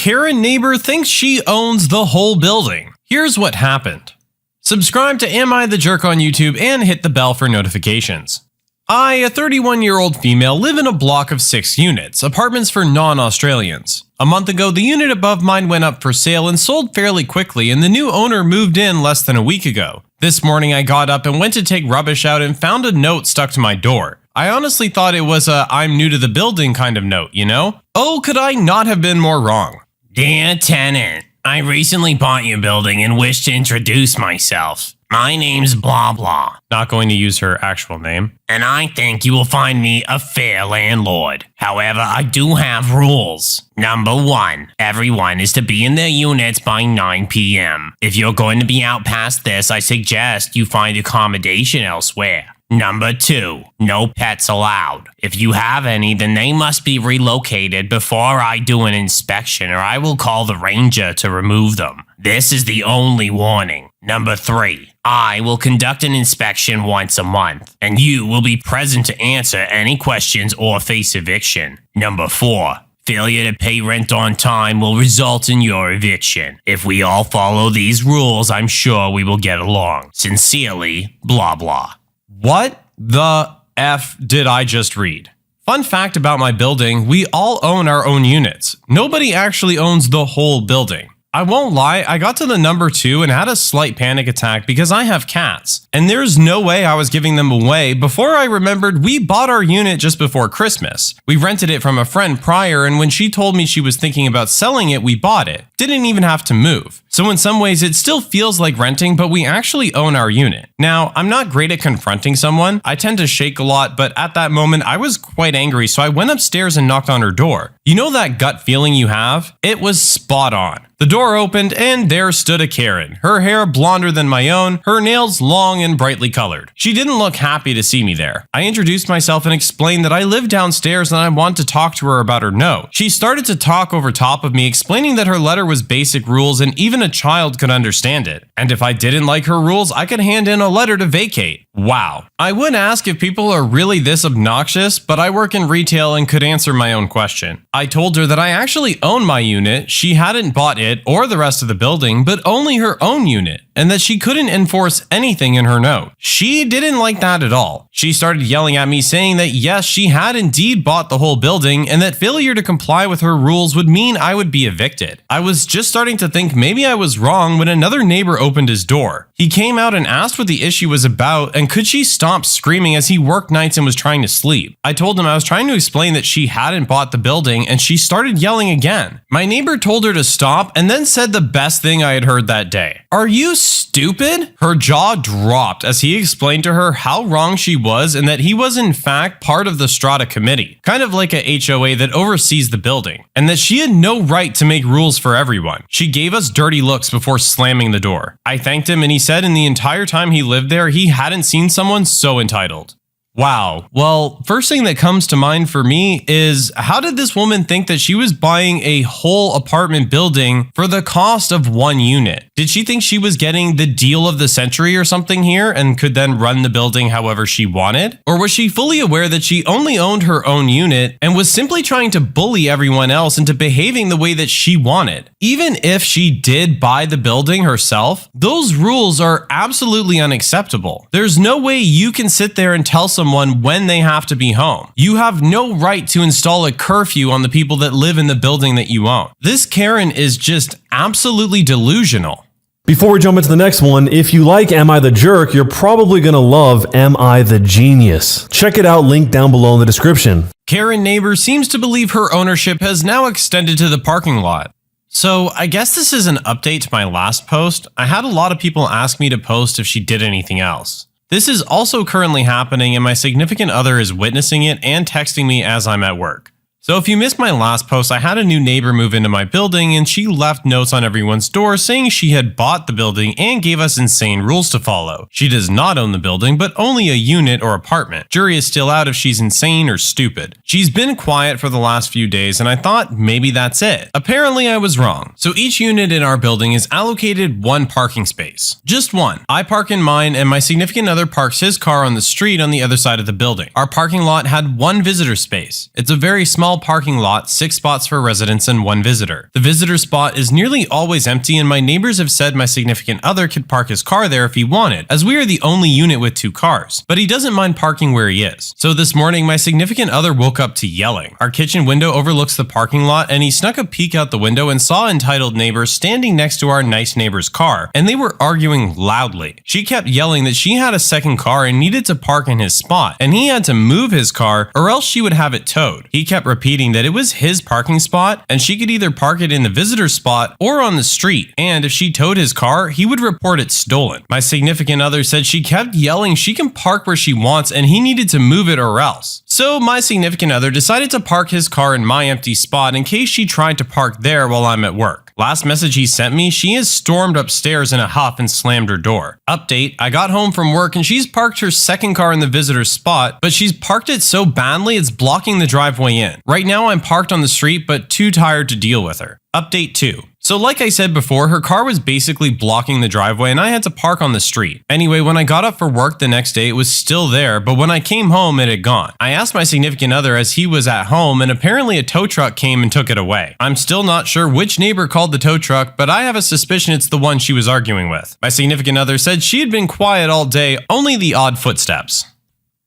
Karen neighbor thinks she owns the whole building. Here's what happened. Subscribe to Am I the Jerk on YouTube and hit the bell for notifications. I, a 31-year-old female, live in a block of 6 units, apartments for non-Australians. A month ago, the unit above mine went up for sale and sold fairly quickly, and the new owner moved in less than a week ago. This morning, I got up and went to take rubbish out and found a note stuck to my door. I honestly thought it was a "I'm new to the building" kind of note, you know? Oh, could I not have been more wrong? Dear tenant, I recently bought your building and wish to introduce myself. My name's blah blah. Not going to use her actual name. And I think you will find me a fair landlord. However, I do have rules. Number 1, everyone is to be in their units by 9 p.m. If you're going to be out past this, I suggest you find accommodation elsewhere. Number 2, no pets allowed. If you have any, then they must be relocated before I do an inspection, or I will call the ranger to remove them. This is the only warning. Number 3, I will conduct an inspection once a month, and you will be present to answer any questions or face eviction. Number 4, failure to pay rent on time will result in your eviction. If we all follow these rules, I'm sure we will get along. Sincerely, blah blah. What the F did I just read? Fun fact about my building, we all own our own units. Nobody actually owns the whole building. I won't lie, I got to the number 2 and had a slight panic attack because I have cats. And there's no way I was giving them away before I remembered we bought our unit just before Christmas. We rented it from a friend prior, and when she told me she was thinking about selling it, we bought it. Didn't even have to move. So in some ways it still feels like renting, but we actually own our unit. Now, I'm not great at confronting someone. I tend to shake a lot, but at that moment I was quite angry, so I went upstairs and knocked on her door. You know that gut feeling you have? It was spot on. The door opened and there stood a Karen, her hair blonder than my own, her nails long and brightly colored. She didn't look happy to see me there. I introduced myself and explained that I live downstairs and I want to talk to her about her note. She started to talk over top of me, explaining that her letter was basic rules and even a child could understand it. And if I didn't like her rules, I could hand in a letter to vacate. Wow. I would ask if people are really this obnoxious, but I work in retail and could answer my own question. I told her that I actually own my unit, she hadn't bought it or the rest of the building, but only her own unit, and that she couldn't enforce anything in her note. She didn't like that at all. She started yelling at me, saying that yes, she had indeed bought the whole building and that failure to comply with her rules would mean I would be evicted. I was just starting to think maybe I was wrong when another neighbor opened his door. He came out and asked what the issue was about and could she stop screaming as he worked nights and was trying to sleep. I told him I was trying to explain that she hadn't bought the building and she started yelling again. My neighbor told her to stop and then said the best thing I had heard that day. "Are you stupid?" Her jaw dropped as he explained to her how wrong she was and that he was in fact part of the strata committee, kind of like a HOA that oversees the building, and that she had no right to make rules for everyone. She gave us dirty looks before slamming the door. I thanked him and he said in the entire time he lived there, he hadn't seen someone so entitled. Wow. Well, first thing that comes to mind for me is, how did this woman think that she was buying a whole apartment building for the cost of one unit? Did she think she was getting the deal of the century or something here and could then run the building however she wanted? Or was she fully aware that she only owned her own unit and was simply trying to bully everyone else into behaving the way that she wanted? Even if she did buy the building herself, those rules are absolutely unacceptable. There's no way you can sit there and tell someone when they have to be home. You have no right to install a curfew on the people that live in the building that you own. This Karen is just absolutely delusional. Before we jump into the next one, if you like Am I the Jerk, you're probably gonna love Am I the Genius. Check it out, link down below in the description. Karen neighbor seems to believe her ownership has now extended to the parking lot. So I guess this is an update to my last post. I had a lot of people ask me to post if she did anything else. This is also currently happening and my significant other is witnessing it and texting me as I'm at work. So if you missed my last post, I had a new neighbor move into my building and she left notes on everyone's door saying she had bought the building and gave us insane rules to follow. She does not own the building, but only a unit or apartment. Jury is still out if she's insane or stupid. She's been quiet for the last few days and I thought maybe that's it. Apparently I was wrong. So each unit in our building is allocated one parking space. Just one. I park in mine and my significant other parks his car on the street on the other side of the building. Our parking lot had one visitor space. It's a very small small parking lot, 6 spots for residents and 1 visitor. The visitor spot is nearly always empty, and my neighbors have said my significant other could park his car there if he wanted, as we are the only unit with 2 cars. But he doesn't mind parking where he is. So this morning, my significant other woke up to yelling. Our kitchen window overlooks the parking lot, and he snuck a peek out the window and saw entitled neighbor standing next to our nice neighbor's car, and they were arguing loudly. She kept yelling that she had a second car and needed to park in his spot, and he had to move his car or else she would have it towed. He kept repeating that it was his parking spot, and she could either park it in the visitor spot or on the street, and if she towed his car, he would report it stolen. My significant other said she kept yelling she can park where she wants and he needed to move it or else. So my significant other decided to park his car in my empty spot in case she tried to park there while I'm at work. Last message he sent me, she has stormed upstairs in a huff and slammed her door. Update, I got home from work and she's parked her second car in the visitor spot, but she's parked it so badly it's blocking the driveway in. Right now I'm parked on the street but too tired to deal with her. Update 2. So like I said before, her car was basically blocking the driveway and I had to park on the street. Anyway, when I got up for work the next day, it was still there, but when I came home, it had gone. I asked my significant other as he was at home, and apparently a tow truck came and took it away. I'm still not sure which neighbor called the tow truck, but I have a suspicion it's the one she was arguing with. My significant other said she had been quiet all day, only the odd footsteps.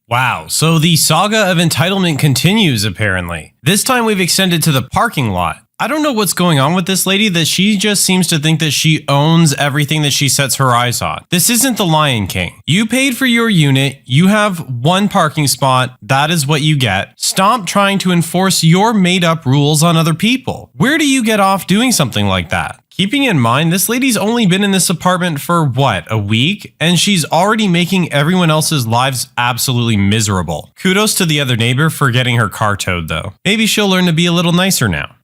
Wow, so the saga of entitlement continues apparently. This time we've extended to the parking lot. I don't know what's going on with this lady that she just seems to think that she owns everything that she sets her eyes on. This isn't the Lion King. You paid for your unit, you have 1 parking spot, that is what you get. Stop trying to enforce your made up rules on other people. Where do you get off doing something like that? Keeping in mind, this lady's only been in this apartment for what, a week? And she's already making everyone else's lives absolutely miserable. Kudos to the other neighbor for getting her car towed though. Maybe she'll learn to be a little nicer now.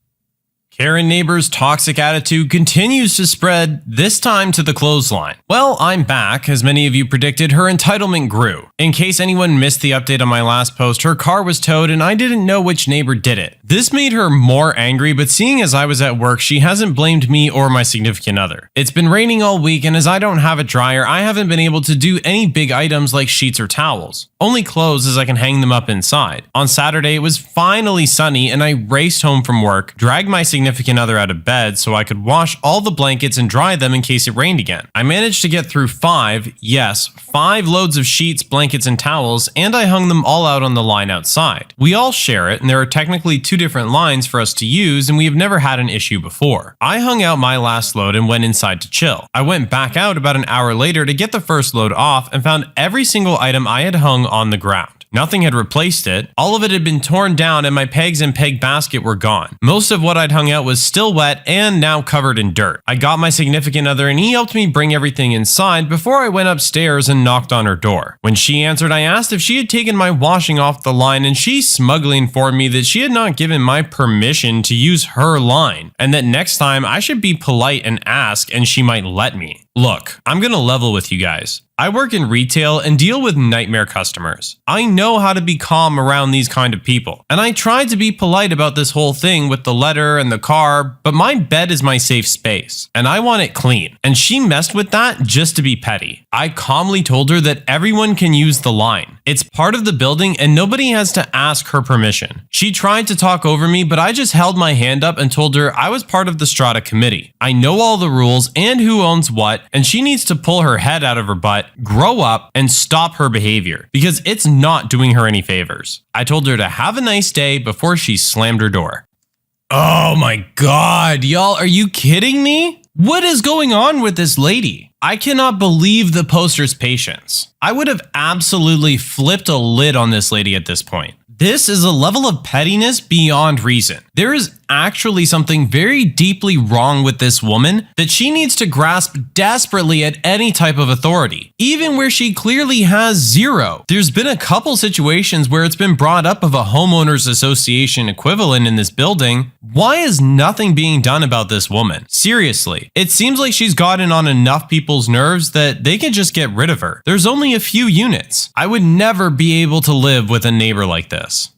Karen neighbor's toxic attitude continues to spread, this time to the clothesline. Well, I'm back. As many of you predicted, her entitlement grew. In case anyone missed the update on my last post, her car was towed and I didn't know which neighbor did it. This made her more angry, but seeing as I was at work, she hasn't blamed me or my significant other. It's been raining all week, and as I don't have a dryer, I haven't been able to do any big items like sheets or towels. Only clothes as I can hang them up inside. On Saturday, it was finally sunny and I raced home from work, dragged my significant other out of bed so I could wash all the blankets and dry them in case it rained again. I managed to get through 5 loads of sheets, blankets, and towels, and I hung them all out on the line outside. We all share it, and there are technically 2 different lines for us to use, and we have never had an issue before. I hung out my last load and went inside to chill. I went back out about an hour later to get the first load off and found every single item I had hung on the ground. Nothing had replaced it. All of it had been torn down and my pegs and peg basket were gone. Most of what I'd hung out was still wet and now covered in dirt. I got my significant other and he helped me bring everything inside before I went upstairs and knocked on her door. When she answered, I asked if she had taken my washing off the line, and she smugly informed me that she had not given my permission to use her line and that next time I should be polite and ask and she might let me. Look, I'm gonna level with you guys. I work in retail and deal with nightmare customers. I know how to be calm around these kind of people. And I tried to be polite about this whole thing with the letter and the car, but my bed is my safe space, and I want it clean. And she messed with that just to be petty. I calmly told her that everyone can use the line. It's part of the building and nobody has to ask her permission. She tried to talk over me, but I just held my hand up and told her I was part of the Strata committee. I know all the rules and who owns what, and she needs to pull her head out of her butt, grow up, and stop her behavior, because it's not doing her any favors. I told her to have a nice day before she slammed her door. Oh my god, y'all, are you kidding me? What is going on with this lady? I cannot believe the poster's patience. I would have absolutely flipped a lid on this lady at this point. This is a level of pettiness beyond reason. There is actually something very deeply wrong with this woman that she needs to grasp desperately at any type of authority, even where she clearly has zero. There's been a couple situations where it's been brought up of a homeowners association equivalent in this building. Why is nothing being done about this woman? Seriously, it seems like she's gotten on enough people's nerves that they can just get rid of her. There's only a few units. I would never be able to live with a neighbor like this.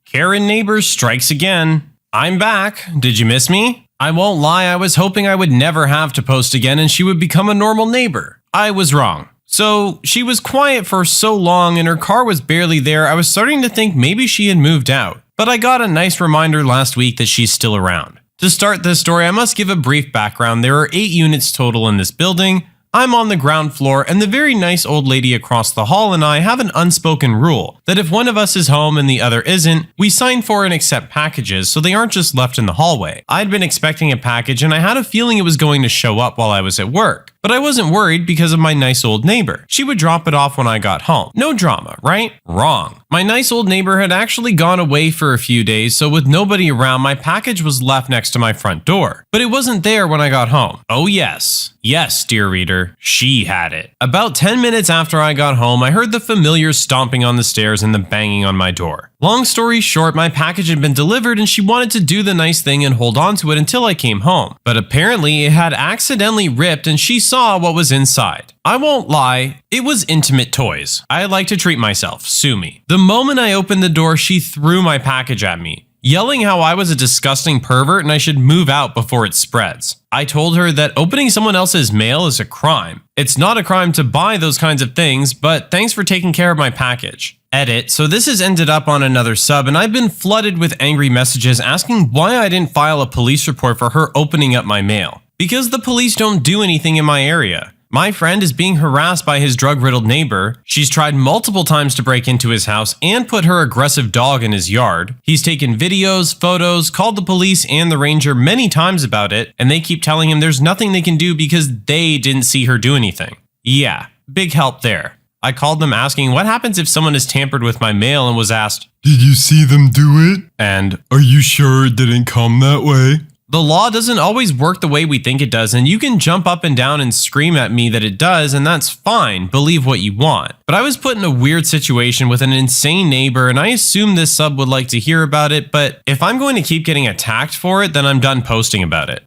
Karen neighbor strikes again. I'm back. Did you miss me? I won't lie, I was hoping I would never have to post again and she would become a normal neighbor. I was wrong. So she was quiet for so long and her car was barely there, I was starting to think maybe she had moved out. But I got a nice reminder last week that she's still around. To start this story, I must give a brief background. There are 8 units total in this building. I'm on the ground floor, and the very nice old lady across the hall and I have an unspoken rule that if one of us is home and the other isn't, we sign for and accept packages so they aren't just left in the hallway. I'd been expecting a package and I had a feeling it was going to show up while I was at work. But I wasn't worried because of my nice old neighbor. She would drop it off when I got home. No drama, right? Wrong. My nice old neighbor had actually gone away for a few days, so with nobody around, my package was left next to my front door. But it wasn't there when I got home. Oh yes. Yes, dear reader, she had it. About 10 minutes after I got home, I heard the familiar stomping on the stairs and the banging on my door. Long story short, my package had been delivered and she wanted to do the nice thing and hold on to it until I came home. But apparently it had accidentally ripped and she saw what was inside. I won't lie, it was intimate toys. I like to treat myself, sue me. The moment I opened the door, she threw my package at me, yelling how I was a disgusting pervert and I should move out before it spreads. I told her that opening someone else's mail is a crime. It's not a crime to buy those kinds of things, but thanks for taking care of my package. Edit, so this has ended up on another sub and I've been flooded with angry messages asking why I didn't file a police report for her opening up my mail. Because the police don't do anything in my area. My friend is being harassed by his drug-riddled neighbor. She's tried multiple times to break into his house and put her aggressive dog in his yard. He's taken videos, photos, called the police and the ranger many times about it, and they keep telling him there's nothing they can do because they didn't see her do anything. Yeah, big help there. I called them asking what happens if someone has tampered with my mail and was asked, "Did you see them do it?" And, "Are you sure it didn't come that way?" The law doesn't always work the way we think it does, and you can jump up and down and scream at me that it does, and that's fine, believe what you want. But I was put in a weird situation with an insane neighbor, and I assume this sub would like to hear about it, but if I'm going to keep getting attacked for it, then I'm done posting about it.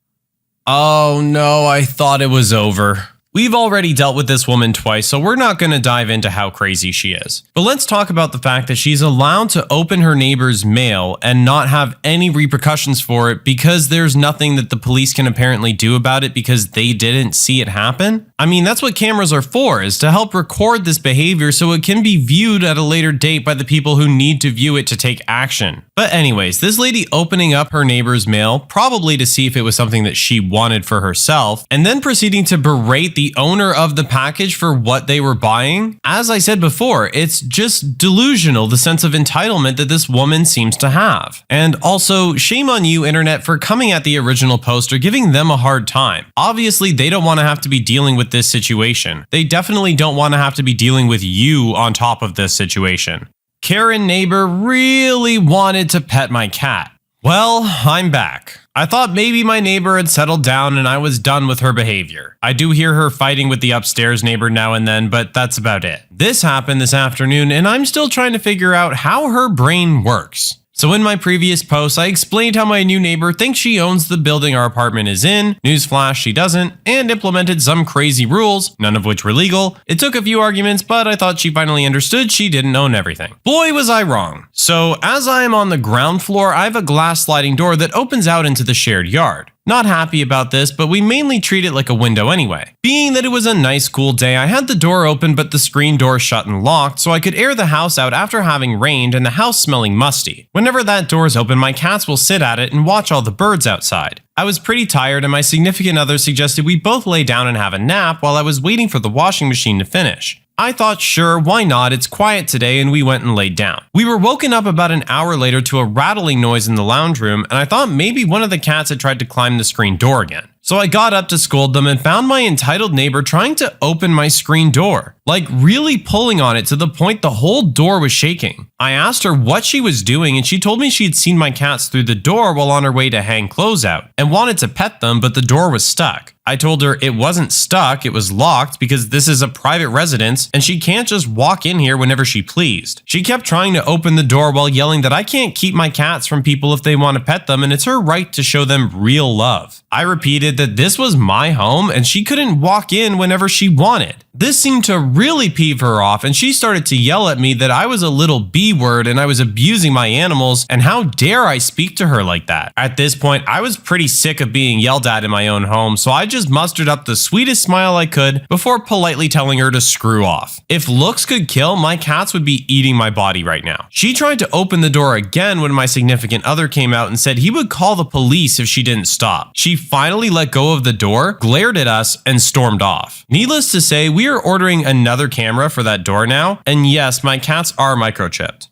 Oh no, I thought it was over. We've already dealt with this woman twice, so we're not going to dive into how crazy she is. But let's talk about the fact that she's allowed to open her neighbor's mail and not have any repercussions for it because there's nothing that the police can apparently do about it because they didn't see it happen. I mean, that's what cameras are for, is to help record this behavior so it can be viewed at a later date by the people who need to view it to take action. But anyways, this lady opening up her neighbor's mail, probably to see if it was something that she wanted for herself, and then proceeding to berate the owner of the package for what they were buying. As I said before, it's just delusional, the sense of entitlement that this woman seems to have. And also, shame on you, internet, for coming at the original poster, giving them a hard time. Obviously, they don't want to have to be dealing with this situation. They definitely don't want to have to be dealing with you on top of this situation. Karen neighbor really wanted to pet my cat. Well, I'm back. I thought maybe my neighbor had settled down and I was done with her behavior. I do hear her fighting with the upstairs neighbor now and then, but that's about it. This happened this afternoon and I'm still trying to figure out how her brain works. So in my previous post, I explained how my new neighbor thinks she owns the building our apartment is in, newsflash she doesn't, and implemented some crazy rules, none of which were legal. It took a few arguments, but I thought she finally understood she didn't own everything. Boy, was I wrong. So as I am on the ground floor, I have a glass sliding door that opens out into the shared yard. Not happy about this, but we mainly treat it like a window anyway. Being that it was a nice cool day, I had the door open but the screen door shut and locked so I could air the house out after having rained and the house smelling musty. Whenever that door is open, my cats will sit at it and watch all the birds outside. I was pretty tired and my significant other suggested we both lay down and have a nap while I was waiting for the washing machine to finish. I thought, sure, why not? It's quiet today, and we went and laid down. We were woken up about an hour later to a rattling noise in the lounge room, and I thought maybe one of the cats had tried to climb the screen door again. So I got up to scold them and found my entitled neighbor trying to open my screen door, like really pulling on it to the point the whole door was shaking. I asked her what she was doing and she told me she'd seen my cats through the door while on her way to hang clothes out and wanted to pet them, but the door was stuck. I told her it wasn't stuck, it was locked because this is a private residence and she can't just walk in here whenever she pleased. She kept trying to open the door while yelling that I can't keep my cats from people if they want to pet them and it's her right to show them real love. I repeated that this was my home and she couldn't walk in whenever she wanted. This seemed to really peeve her off and she started to yell at me that I was a little B-word and I was abusing my animals and how dare I speak to her like that. At this point, I was pretty sick of being yelled at in my own home, so I just mustered up the sweetest smile I could before politely telling her to screw off. If looks could kill, my cats would be eating my body right now. She tried to open the door again when my significant other came out and said he would call the police if she didn't stop. She finally let go of the door, glared at us, and stormed off. Needless to say, we are ordering another camera for that door now, and yes, my cats are microchipped.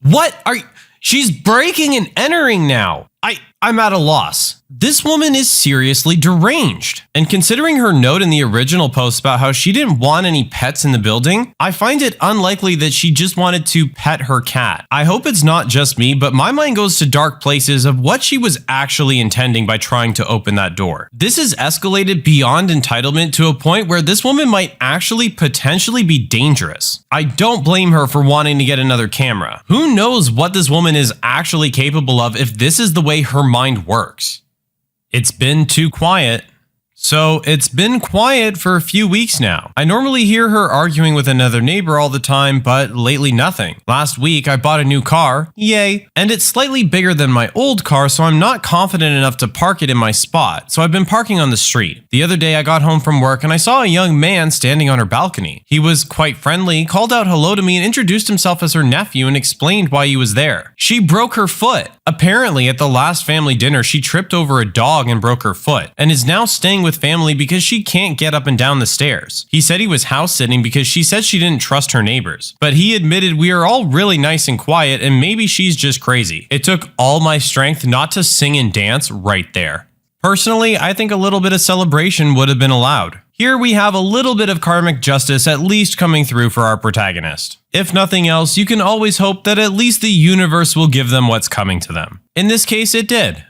What are you? She's breaking and entering now. I'm at a loss. This woman is seriously deranged. And considering her note in the original post about how she didn't want any pets in the building, I find it unlikely that she just wanted to pet her cat. I hope it's not just me, but my mind goes to dark places of what she was actually intending by trying to open that door. This has escalated beyond entitlement to a point where this woman might actually potentially be dangerous. I don't blame her for wanting to get another camera. Who knows what this woman is actually capable of if this is the way her mind works. It's been too quiet. So it's been quiet for a few weeks now. I normally hear her arguing with another neighbor all the time, but lately nothing. Last week I bought a new car, yay, and it's slightly bigger than my old car, so I'm not confident enough to park it in my spot, so I've been parking on the street. The other day I got home from work and I saw a young man standing on her balcony. He was quite friendly, called out hello to me and introduced himself as her nephew and explained why he was there. She broke her foot. Apparently at the last family dinner she tripped over a dog and broke her foot, and is now staying with family because she can't get up and down the stairs. He said he was house sitting because she said she didn't trust her neighbors, but he admitted we are all really nice and quiet and maybe she's just crazy. It took all my strength not to sing and dance right there. Personally, I think a little bit of celebration would have been allowed. Here we have a little bit of karmic justice at least coming through for our protagonist. If nothing else, you can always hope that at least the universe will give them what's coming to them. In this case, it did.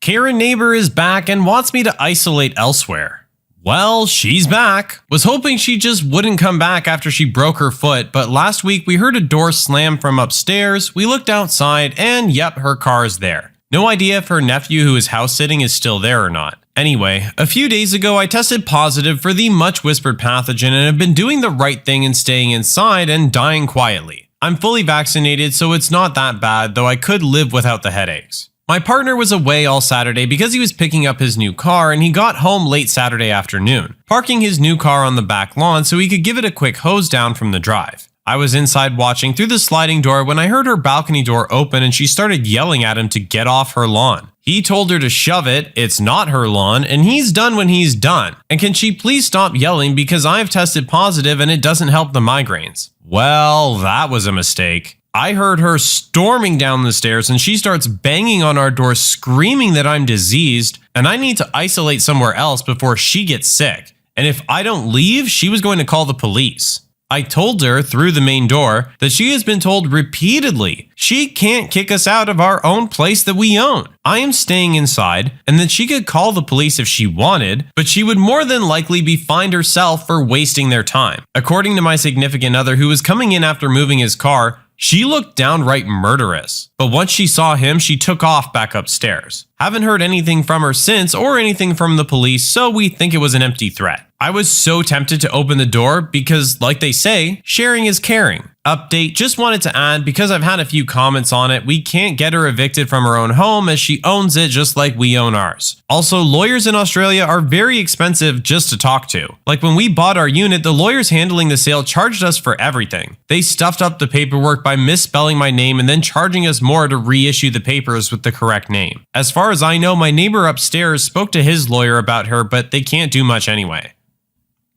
Karen neighbor is back and wants me to isolate elsewhere. Well, she's back. Was hoping she just wouldn't come back after she broke her foot, but last week we heard a door slam from upstairs, we looked outside, and yep, her car is there. No idea if her nephew who is house sitting is still there or not. Anyway, a few days ago I tested positive for the much whispered pathogen and have been doing the right thing and staying inside and dying quietly. I'm fully vaccinated, so it's not that bad, though I could live without the headaches. My partner was away all Saturday because he was picking up his new car and he got home late Saturday afternoon, parking his new car on the back lawn so he could give it a quick hose down from the drive. I was inside watching through the sliding door when I heard her balcony door open and she started yelling at him to get off her lawn. He told her to shove it, it's not her lawn, and he's done when he's done. And can she please stop yelling because I've tested positive and it doesn't help the migraines? Well, that was a mistake. I heard her storming down the stairs and she starts banging on our door screaming that I'm diseased and I need to isolate somewhere else before she gets sick. And if I don't leave, she was going to call the police. I told her through the main door that she has been told repeatedly she can't kick us out of our own place that we own. I am staying inside and that she could call the police if she wanted, but she would more than likely be fined herself for wasting their time. According to my significant other who was coming in after moving his car, she looked downright murderous, but once she saw him, she took off back upstairs. Haven't heard anything from her since or anything from the police, so we think it was an empty threat. I was so tempted to open the door because, like they say, sharing is caring. Update, just wanted to add, because I've had a few comments on it, we can't get her evicted from her own home as she owns it just like we own ours. Also, lawyers in Australia are very expensive just to talk to. Like when we bought our unit, the lawyers handling the sale charged us for everything. They stuffed up the paperwork by misspelling my name and then charging us more to reissue the papers with the correct name. As far as I know, my neighbor upstairs spoke to his lawyer about her, but they can't do much anyway.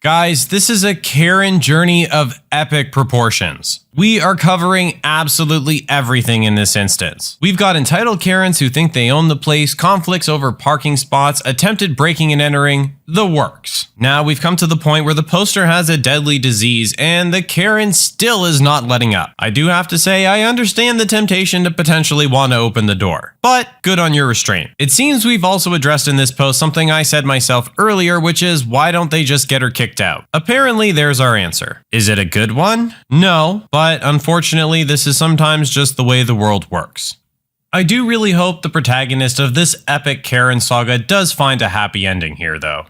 Guys, this is a Karen journey of epic proportions. We are covering absolutely everything in this instance. We've got entitled Karens who think they own the place, conflicts over parking spots, attempted breaking and entering, the works. Now we've come to the point where the poster has a deadly disease and the Karen still is not letting up. I do have to say I understand the temptation to potentially want to open the door, but good on your restraint. It seems we've also addressed in this post something I said myself earlier, which is why don't they just get her kicked out? Apparently there's our answer. Is it a good one? No, but unfortunately this is sometimes just the way the world works. I do really hope the protagonist of this epic Karen saga does find a happy ending here though.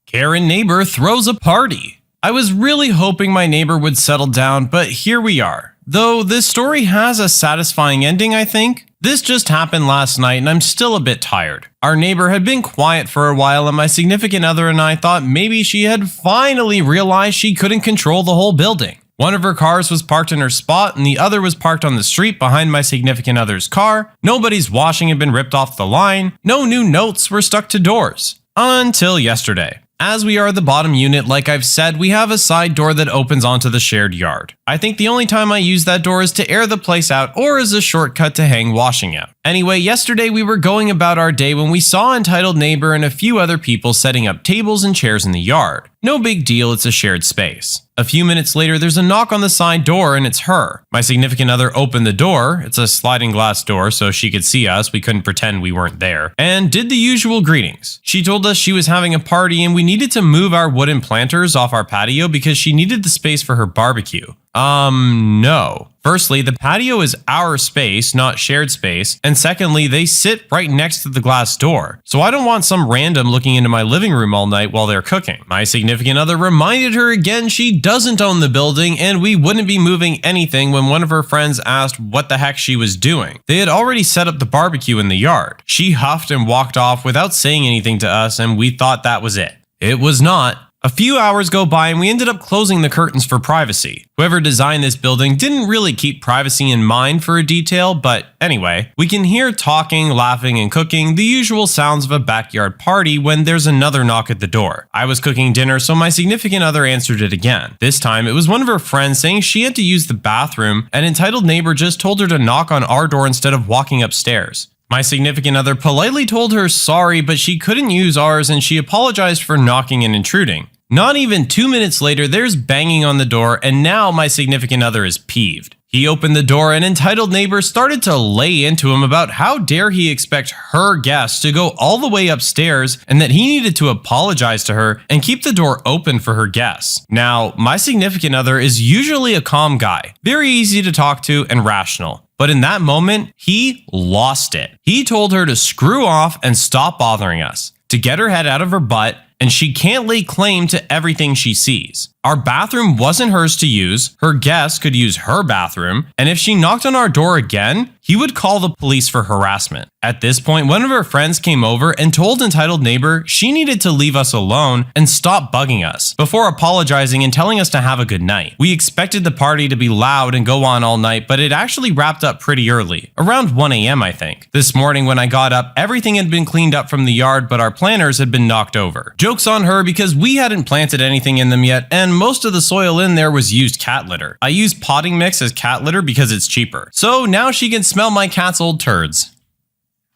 Karen neighbor throws a party. I was really hoping my neighbor would settle down, but here we are. Though this story has a satisfying ending, I think. This just happened last night and I'm still a bit tired. Our neighbor had been quiet for a while and my significant other and I thought maybe she had finally realized she couldn't control the whole building. One of her cars was parked in her spot and the other was parked on the street behind my significant other's car. Nobody's washing had been ripped off the line. No new notes were stuck to doors. Until yesterday. As we are the bottom unit, like I've said, we have a side door that opens onto the shared yard. I think the only time I use that door is to air the place out or as a shortcut to hang washing out. Anyway, yesterday we were going about our day when we saw entitled neighbor and a few other people setting up tables and chairs in the yard. No big deal, it's a shared space. A few minutes later, there's a knock on the side door and it's her. My significant other opened the door, it's a sliding glass door so she could see us, we couldn't pretend we weren't there, and did the usual greetings. She told us she was having a party and we needed to move our wooden planters off our patio because she needed the space for her barbecue. No. Firstly, the patio is our space, not shared space, and secondly, they sit right next to the glass door. So I don't want some random looking into my living room all night while they're cooking. My significant other reminded her again she doesn't own the building and we wouldn't be moving anything when one of her friends asked what the heck she was doing. They had already set up the barbecue in the yard. She huffed and walked off without saying anything to us and we thought that was it. It was not. A few hours go by and we ended up closing the curtains for privacy. Whoever designed this building didn't really keep privacy in mind for a detail, but anyway, we can hear talking, laughing, and cooking, the usual sounds of a backyard party when there's another knock at the door. I was cooking dinner, so my significant other answered it again. This time, it was one of her friends saying she had to use the bathroom, and entitled neighbor just told her to knock on our door instead of walking upstairs. My significant other politely told her sorry, but she couldn't use ours and she apologized for knocking and intruding. Not even 2 minutes later, there's banging on the door and now my significant other is peeved. He opened the door and entitled neighbor started to lay into him about how dare he expect her guest to go all the way upstairs and that he needed to apologize to her and keep the door open for her guests. Now, my significant other is usually a calm guy, very easy to talk to and rational. But in that moment, he lost it. He told her to screw off and stop bothering us, to get her head out of her butt, and she can't lay claim to everything she sees. Our bathroom wasn't hers to use, her guests could use her bathroom, and if she knocked on our door again, he would call the police for harassment. At this point, one of her friends came over and told entitled neighbor she needed to leave us alone and stop bugging us, before apologizing and telling us to have a good night. We expected the party to be loud and go on all night, but it actually wrapped up pretty early, around 1 a.m. I think. This morning when I got up, everything had been cleaned up from the yard, but our planters had been knocked over. Joke's on her because we hadn't planted anything in them yet, and most of the soil in there was used cat litter. I use potting mix as cat litter because it's cheaper. So now she can smell my cat's old turds.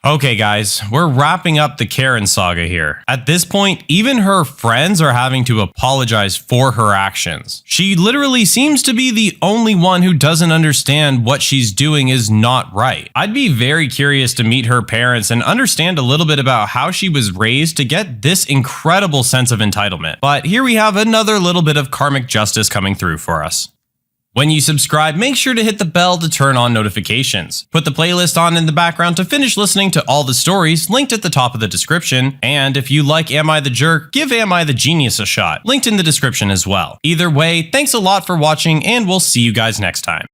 Okay guys, we're wrapping up the Karen saga here. At this point, even her friends are having to apologize for her actions. She literally seems to be the only one who doesn't understand what she's doing is not right. I'd be very curious to meet her parents and understand a little bit about how she was raised to get this incredible sense of entitlement. But here we have another little bit of karmic justice coming through for us. When you subscribe, make sure to hit the bell to turn on notifications. Put the playlist on in the background to finish listening to all the stories linked at the top of the description. And if you like Am I the Jerk, give Am I the Genius a shot, linked in the description as well. Either way, thanks a lot for watching and we'll see you guys next time.